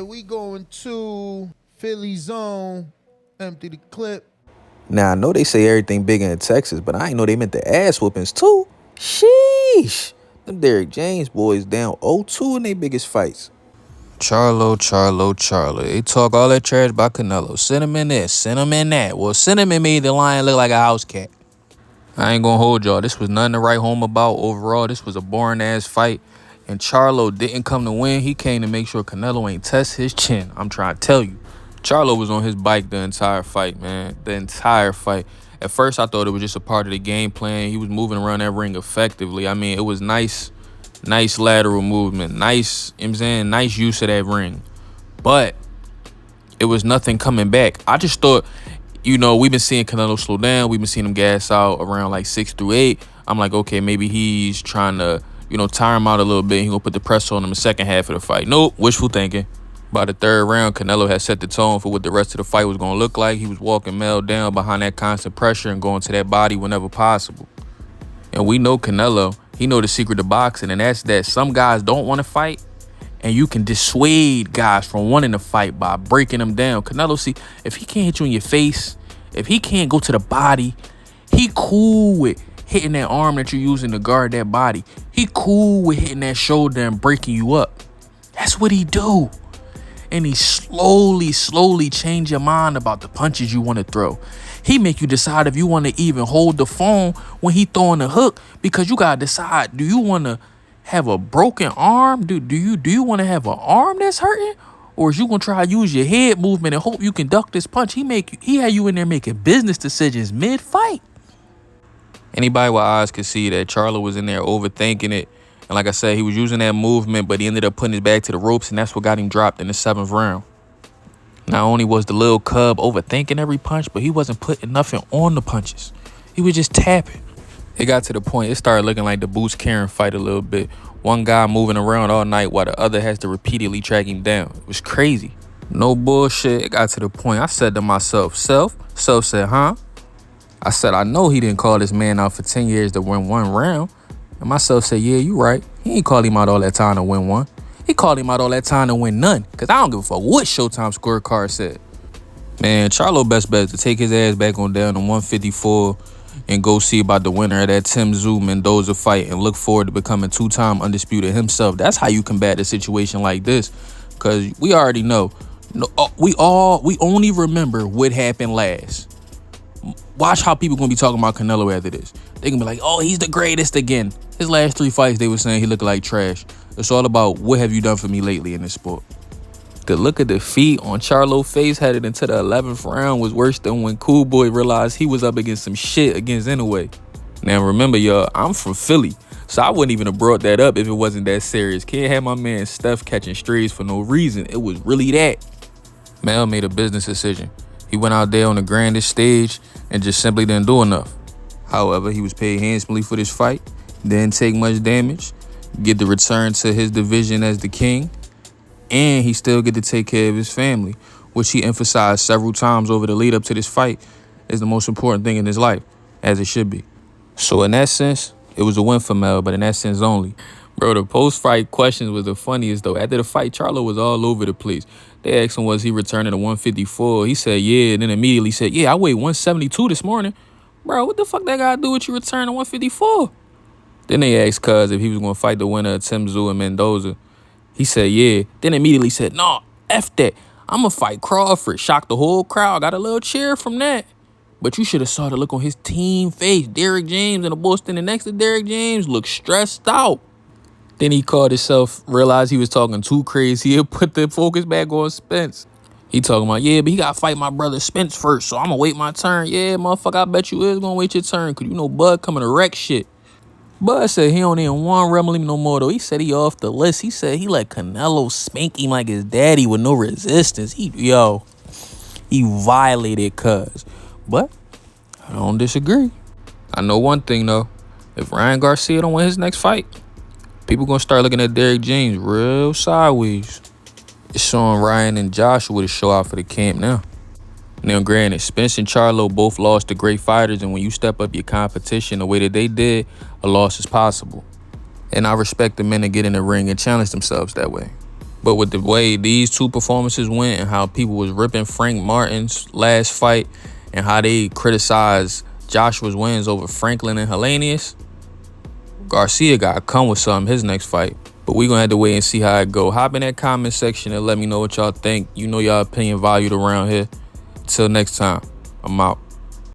We going to Philly zone, empty the clip. Now, I know they say everything bigger in Texas, but I ain't know they meant the ass whoopings too. Sheesh. Them Derrick James boys down 0-2 in their biggest fights. Charlo. They talk all that trash about Canelo. Send him in this, send him in that. Well, send him in made the lion look like a house cat. I ain't gonna hold y'all. This was nothing to write home about overall. This was a boring-ass fight. And Charlo didn't come to win. He came to make sure Canelo ain't test his chin. I'm trying to tell you. Charlo was on his bike the entire fight, man. The entire fight. At first, I thought it was just a part of the game plan. He was moving around that ring effectively. I mean, it was nice lateral movement. Nice, you know what I'm saying? Nice use of that ring. But it was nothing coming back. I just thought, we've been seeing Canelo slow down. We've been seeing him gas out around like 6 through 8. I'm like, okay, maybe he's trying to, tire him out a little bit. He's going to put the pressure on him the second half of the fight. Nope, wishful thinking. By the third round, Canelo had set the tone for what the rest of the fight was going to look like. He was walking Mel down behind that constant pressure and going to that body whenever possible. And we know Canelo, he know the secret to boxing, and that's that some guys don't want to fight, and you can dissuade guys from wanting to fight by breaking them down. Canelo, see, if he can't hit you in your face, if he can't go to the body, he cool with hitting that arm that you're using to guard that body. He cool with hitting that shoulder and breaking you up. That's what he do. And he slowly change your mind about the punches you want to throw. He make you decide if you want to even hold the phone when he throwing the hook, because you got to decide, do you want to have a broken arm? Do you want to have an arm that's hurting? Or is you going to try to use your head movement and hope you can duck this punch? He had you in there making business decisions mid-fight. Anybody with eyes could see that Charlo was in there overthinking it. And like I said, he was using that movement, but he ended up putting his back to the ropes, and that's what got him dropped in the 7th round. Not only was the little cub overthinking every punch, but he wasn't putting nothing on the punches. He was just tapping. It got to the point, it started looking like the Boots Karen fight a little bit. One guy moving around all night while the other has to repeatedly track him down. It was crazy. No bullshit. It got to the point, I said to myself, Self said, huh? I said, I know he didn't call this man out for 10 years to win 1 round. And myself said, yeah, you right. He ain't called him out all that time to win 1. He called him out all that time to win none. Because I don't give a fuck what Showtime scorecard said. Man, Charlo best bet is to take his ass back on down to 154 and go see about the winner of that Tim Tszyu Mendoza fight and look forward to becoming 2-time undisputed himself. That's how you combat a situation like this. Because we already know. We only remember what happened last. Watch how people gonna be talking about Canelo after this. They gonna be like, oh, he's the greatest again. His last 3 fights, they were saying he looked like trash. It's all about what have you done for me lately in this sport. The look of defeat on Charlo's face headed into the 11th round was worse than when Cool Boy realized he was up against some shit against anyway. Now remember, y'all, I'm from Philly, so I wouldn't even have brought that up if it wasn't that serious. Can't have my man Steph catching strays for no reason. It was really that. Mel made a business decision. He went out there on the grandest stage and just simply didn't do enough. However, he was paid handsomely for this fight, didn't take much damage, get the return to his division as the king, and he still get to take care of his family, which he emphasized several times over the lead up to this fight is the most important thing in his life, as it should be. So in that sense, it was a win for Mel, but in that sense only. Bro, the post-fight questions was the funniest, though. After the fight, Charlo was all over the place. They asked him, was he returning to 154? He said, yeah, and then immediately said, yeah, I weighed 172 this morning. Bro, what the fuck that got to do with you returning to 154? Then they asked Cuz if he was going to fight the winner of Tim Tszyu and Mendoza. He said, yeah. Then immediately said, nah, F that. I'm going to fight Crawford. Shocked the whole crowd. Got a little cheer from that. But you should have saw the look on his team face. Derrick James and the boy standing next to Derrick James looked stressed out. Then he called himself, realized he was talking too crazy. He put the focus back on Spence. He talking about, yeah, but he got to fight my brother Spence first, so I'm going to wait my turn. Yeah, motherfucker, I bet you is going to wait your turn, because you know Bud coming to wreck shit. Bud said he don't even want Rebel him no more, though. He said he off the list. He said he let Canelo spank him like his daddy with no resistance. He violated Cuz. But I don't disagree. I know one thing, though. If Ryan Garcia don't win his next fight, people gonna start looking at Derrick James real sideways. It's showing Ryan and Joshua to show out for the camp now. Now, granted, Spence and Charlo both lost to great fighters, and when you step up your competition the way that they did, a loss is possible. And I respect the men that get in the ring and challenge themselves that way. But with the way these two performances went and how people was ripping Frank Martin's last fight and how they criticized Joshua's wins over Franklin and Helenius, Garcia got to come with something his next fight. But we going to have to wait and see how it go. Hop in that comment section and let me know what y'all think. You know y'all opinion valued around here. Till next time, I'm out.